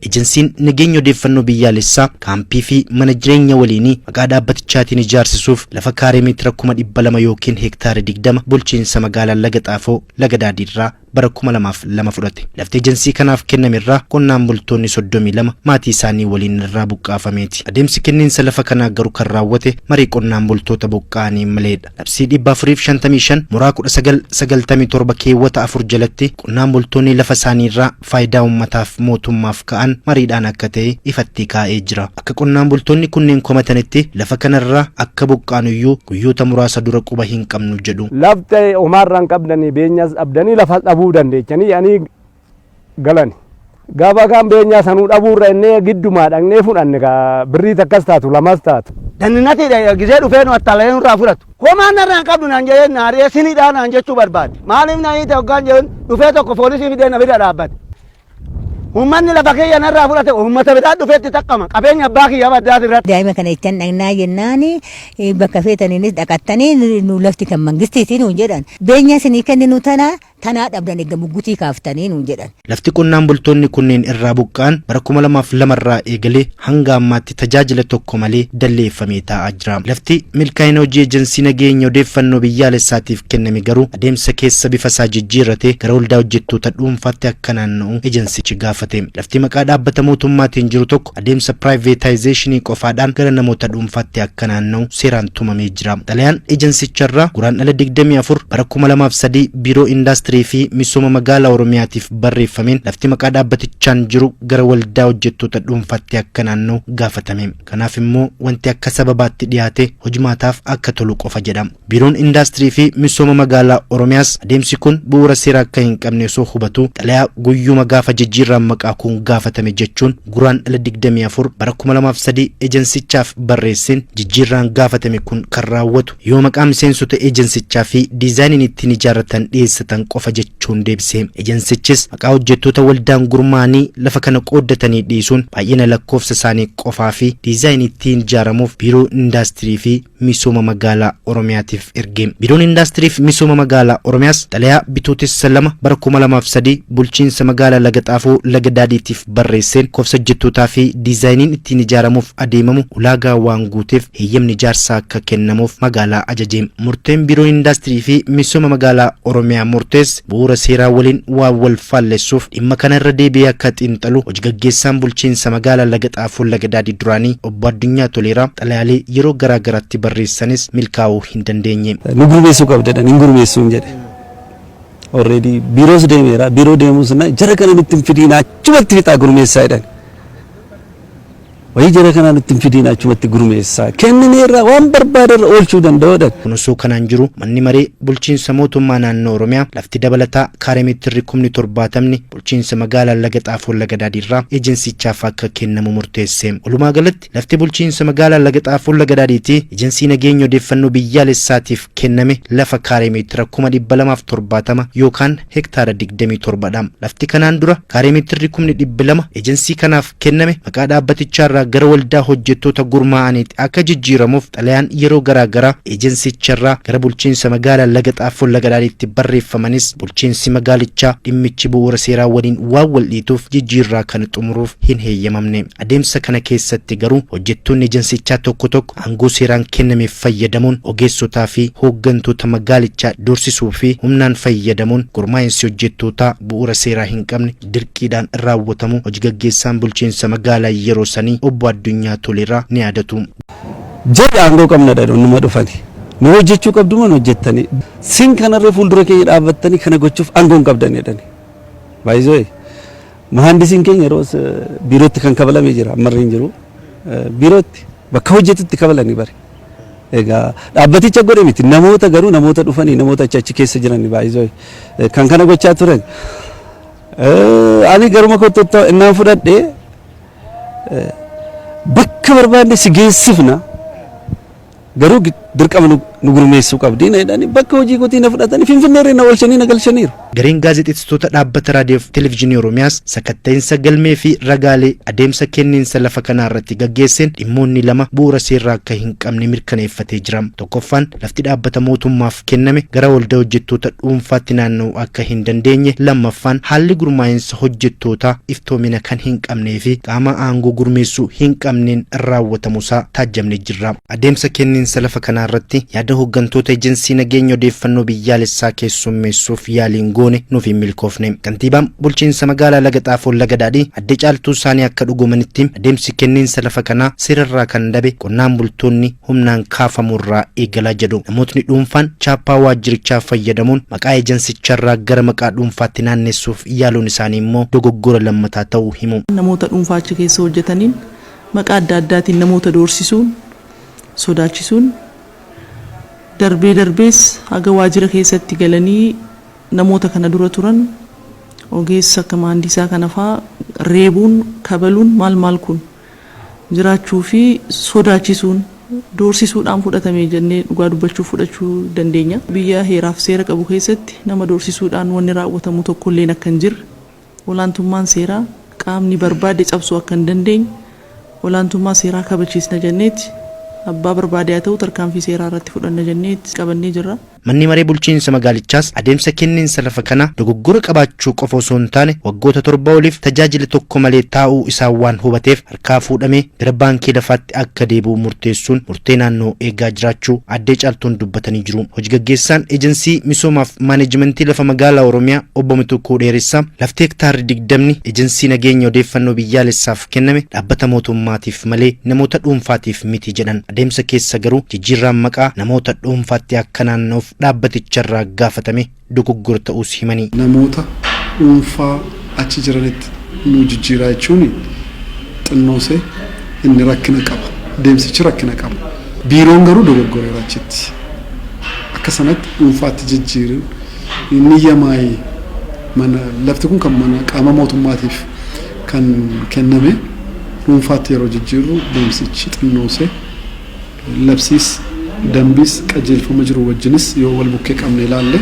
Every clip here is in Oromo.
Ejensiin nageenya odeeffannoo biyyaalessaa kaampii fi mana jireenya waliinii maqaa dhaabbatichaatiin ijaarsisuuf lafa kaaree meetira 200 yookiin hektaara 20 bulchiinsa magaalaa Laga Xaafoo Laga Daadiirraa bara 2002 fudhate. Lafti ejensii kanaaf kennamerraa qonnaan bultoonni 32 maatii isaanii waliin irraa buqqaafameeti. Adeemsi kenniinsa lafa kanaa garuu kan raawwate marii qonnaan bultoota buqqaanii maleedha. Labsii 455 muraa 1997 keewwata 4 jalatti qonnaan bultoonni lafa isaaniirraa faayidaa uummataaf mootummaaf ka'an mariidhaan akka ta'e ifatti kaa'ee jira. Akka qonnaan bultoonni kunneen komatanitti lafa kanarraa akka buqqaanuyyuu guyyoota muraasa dura quba hin qabnu jedhu. Lafte umarraan qabdanii beenyas abdanii lafa dhabuu dandeechanii ani galan gaafa kan beenyaa sanuu dhabuurra innee giddumaa dhaqnee fudhanne ka birrii takkas taatu lamas taatu. Danninati gisee dhufeenu attaaleen irraa fudhatu. Homaan narraan qabdu naan jedhee naaree siniidhaan naan jechuu barbaade. Maaliif naan hiite hoggaan jedhuun dhufee tokko poolisii fidee na bira dhaabbate. Uummanni lafa kiyya narraa fudhate uummata biraa dhufeetti taqqama qabeenya abbaa kiyya baddaati irratti. Daa'ima kana ittiin dhagnaa jennaani bakka feetaniinis dhaqattanii nu lafti kan mangistiitii nuun jedhan. Beenya isinii kenninu tanaa dhabdan eegga muggutii kaaftanii nuun jedhan. Lafti qonnaan bultoonni kunneen irraa buqqaan bara 2002 irraa eegalee hanga ammaatti tajaajila tokko malee dalleeffamee taa'aa jira. Lafti milkaa'ina hojii ejensii nageenya odeeffannoo biyyaalessaatiif kenname garuu adeemsa keessa bifa isaa jijjiirratee gara waldaa hojjettoota dhuunfaatti akka naanna'u ejensichi gaafate. Lafti maqaa dhaabbata mootummaatiin jiru tokko adeemsa privatization qofaadhaan gara namoota dhuunfaatti akka naanna'u seeraan tumamee jira. Xalayaan ejensicharraa guraandhala 24 bara 2003 biiroo indaastirii fi misooma magaalaa Oromiyaatiif barreeffameen lafti maqaa dhaabbatichaan jiru gara waldaa hojjettoota dhuunfaatti akka naanna'u gaafatame. Kanaaf immoo wanti akka sababaatti dhiyaate hojimaataaf akka tolu qofa jedhama. Biiroon indaastirii fi misooma magaalaa Oromiyaas adeemsi kun bu'uura seeraa akka hin qabne osoo hubatu xalayaa guyyuma gaafa jijjiirraa maqaa kun gaafatame jechuun guraandhala 24 bara 2003 ejensichaaf barreesseen jijjiirraan gaafatame kun kan raawwatu yoo maqaa miseensota ejensichaa fi diizaayiniin ittiin ijaarratan dhiyeessatan qofa jechuun deebisee. Ejensichis maqaa hojjettoota waldaan gurmaanii lafa kana qooddatanii dhiisuun baay'ina lakkoofsa isaanii qofaa fi diizaayinii ittiin ijaaramuuf biiroo indaastirii fi misooma magaalaa Oromiyaatiif ergee. Biiroon indaastirii fi misooma magaalaa Oromiyaas xalayaa bitootessa 2 bara 2003 bulchiinsa magaalaa Laga Xaafoo Laga Daadiitiif barreesseen koofsa hojjettootaa fi diizaayiniin ittiin ijaaramuuf adeemamu ulaagaa waan guuteef heeyyamni ijaarsaa akka kennamuuf magaalaa ajajee. Murteen biiroon indaastirii fi misooma magaalaa Oromiyaa murtees bu'uura seeraa waliin waan wal faallessuuf dhimma kana irra deebi'ee akka xiinxalu hojii gaggeessaan bulchiinsa magaalaa Laga Xaafoo Laga Daadii duraanii obbo Addunyaa Toleeraa xalayaalee yeroo garaa garaatti barreessanis milkaa'uu hin dandeenye. Nu gurmeessuu qabdan hin gurmeessuun jedhe. Already biiroos deemeera biiroo deemuus na jara kana nutti hin fidiinaa achumatti fixaa gurmeessaa jedhan. Wayii jara kana nutti hin fidiinaa achumatti gurmeessaa kennineerraa waan barbaadarra oolchuu danda'uudhaan. Kun osoo kanaan jiru manni maree bulchiinsa mootummaa naannoo Oromiyaa lafti dabalataa kaaree meetirri 70 bulchiinsa magaalaa Laga Xaafoo Laga Daadiirraa ejensichaaf akka kennamu murteesse. Walumaa galatti lafti bulchiinsa magaalaa Laga Xaafoo Laga Daadiitii ejensii nageenya odeeffannoo biyyaalessaatiif kenname lafa kaaree meetira 270 yookaan hektaara 27 dha. Lafti kanaan dura kaaree meetirri 200 ejensii kanaaf kenname maqaa dhaabbaticharraa gara waldaa hojjettoota gurmaa'aniitti akka jijjiiramuuf xalayaan yeroo garaa garaa ejensicharraa gara bulchiinsa magaalaa Laga Xaafoo Laga Daadiitti barreeffamanis bulchiinsi magaalichaa dhimmichi bu'uura seeraa waliin waan wal dhiituuf jijjiirraa kan xumuruuf hin heeyyamamne. Adeemsa kana keessatti garuu hojjettoonni ejensichaa tokko tokko aangoo seeraan kennameef fayyadamuun ogeessotaa fi hooggantoota magaalichaa doorsisuu fi humnaan fayyadamuun gurmaa'insi hojjettootaa bu'uura seeraa hin qabne dirqiidhaan raawwatamu hojii gaggeessaan bulchiinsa magaalaa yeroo sanii obbo Addunyaa Toleeraa ni yaadatu. Jedha aangoo qabna dhadhu numa dhufani. Nu hojjechuu qabdu man hojjettani. Sin kanarra fuuldura keenya dhaabbattanii kana gochuuf aangoo qabdan jedhani. Baay'ee mahandisiin keenya yeroo biirootti kan kabalame jira ammarri hin jiru. Biirootti bakka hojjetutti kabalanii bare. Egaa dhaabbaticha godhe miti namoota garuu namoota dhufanii namoota achi keessa jiran baay'ee kan kana gochaa turan. Ani garuma kottoota innaan fudhadhee bakka barbaanne si geessifna garuu dirqama nu gurmeessuu qabdi na jedhanii bakka hojii kootii na fudhatanii Finfinneerra na oolchanii na galchaniiru. Gareen gaazexeessitoota dhaabbata raadiyoo fi televezyiinii Oromiyaas sakatta'insa galmee fi ragaalee adeemsa kenniinsa lafa kanaa irratti gaggeesseen dhimmoonni lama bu'uura seeraa akka hin qabne mirkaneeffatee jira. Tokkoffaan lafti dhaabbata mootummaaf kenname gara waldaa hojjettoota dhuunfaatti naanna'uu akka hin dandeenye, lammaffaan haalli gurmaa'insa hojjettootaa iftoomina kan hin qabnee fi qaama aangoo gurmeessuu hin qabneen raawwatamuusaa taajjabnee jirra. Adeemsa kenniinsa lafa kanaa irratti yaada hooggantoota ejensii nageenya odeeffannoo biyyaalessaa keessummeessuuf yaaliin goone nuuf hin milkoofne. Kantiibaan bulchiinsa magaalaa Lagatafoo Laga adde caaltuu isaanii akka dhugumanitti adeemsi kenniinsa lafa kanaa seerarraa kan dhabe qonnaan bultoonni humnaan kaafamurraa eegalaa jedhu. Namootni dhuunfaan chaappaa waajjirichaa fayyadamuun maqaa ejensicharraa gara maqaa dhuunfaatti naannessuuf yaaluun isaanii immoo dogoggora lammataa ta'uu himu. Namoota dhuunfaa achi keessa hojjetaniin maqaa adda addaatiin namoota doorsisuun sodaachisuun darbees haga waajjira keessatti galanii namoota kana dura turan ogeessa akka maandisaa kana faa reebuun kabaluun maal kun jiraachuu fi sodaachisuun doorsisuudhaan fudhatame jennee dhugaa dubbachuuf fudhachuu dandeenya. Biyya heeraaf seera qabu keessatti nama doorsisuudhaan wanni raawwatamu tokkolleen akka hin jirre, olaantummaan seeraa qaamni barbaade cabsuu akka hin dandeenye, olaantummaa seeraa kabachiisna jenneeti abbaa barbaade haa ta'u tarkaanfii seeraa irratti fudhanna jenneeti qabannee jirra. Manni maree bulchiinsa magaalichaas adeemsa kenniinsa lafa kana dogoggora qabaachuu qofa osoo hin taane waggoota 7 oliif tajaajila tokko malee taa'uu isaa waan hubateef harkaa fuudhamee gara baankii lafaatti akka deebi'u murteessuun murtee naannoo eegaa jiraachuu addee caaltuun dubbatanii jiru. Hojii gaggeessaan ejensii misoomaaf maaneejmentii lafa magaalaa Oromiyaa obbo Mitukuu Dheeressaa lafti hektaarri 20 ejensii nageenya odeeffannoo biyyaalessaaf kenname dhaabbata mootummaatiif malee namoota dhuunfaatiif miti jedhan. Adeemsa keessa garuu jijjiirraan maqaa namoota dhuunfaatti akka naannoof dhaabbaticharraa gaafatame dogoggora ta'uus himanii. Namoota dhuunfaa achi jiranitti nu jijjiiraa jechuun xinnoosee inni rakkina qaba. Deemsichi rakkina qaba. Biiroon garuu dogoggoreera achitti. Akka sanatti dhuunfaatti jijjiiruun inni yamaa'ee mana lafti kun kan mana qaama mootummaatiif kan kenname dhuunfaatti yeroo jijjiirru deemsichi xinnoosee labsiis dambis qajeelfama jiru wajjinis yoo wal bukkee qabne ilaalle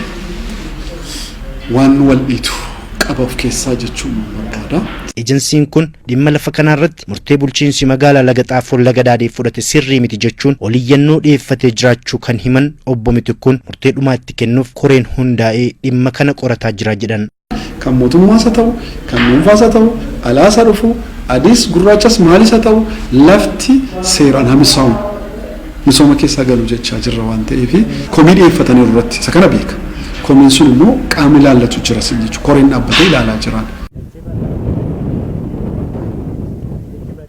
waan wal dhiitu qaba of keessaa jechuun barbaada. Ejensiin kun dhimma lafa kanarratti murtee bulchiinsi magaalaa Lagatafoo Laga fudhate sirrii miti jechuun oliyyannoo dhiyeeffatee jiraachuu kan himan obbo Mitukkuun murtee dhumaa itti kennuuf koreen hundaa'ee dhimma kana qorataa jira jedhan. Kan mootummaas haa ta'u, kan dhuunfaas haa ta'u, alaas haa dhufu, adiis gurraachas maalis haa ta'u lafti seeraan hamisaa'u. Misooma keessa galu jechaa jirra waan ta'eef komii dhiyeeffatanii irratti isa kana beeka. Komiin sun immoo qaamni ilaallatu jira jechuudha. Koreen dhaabbatee ilaalaa jiran.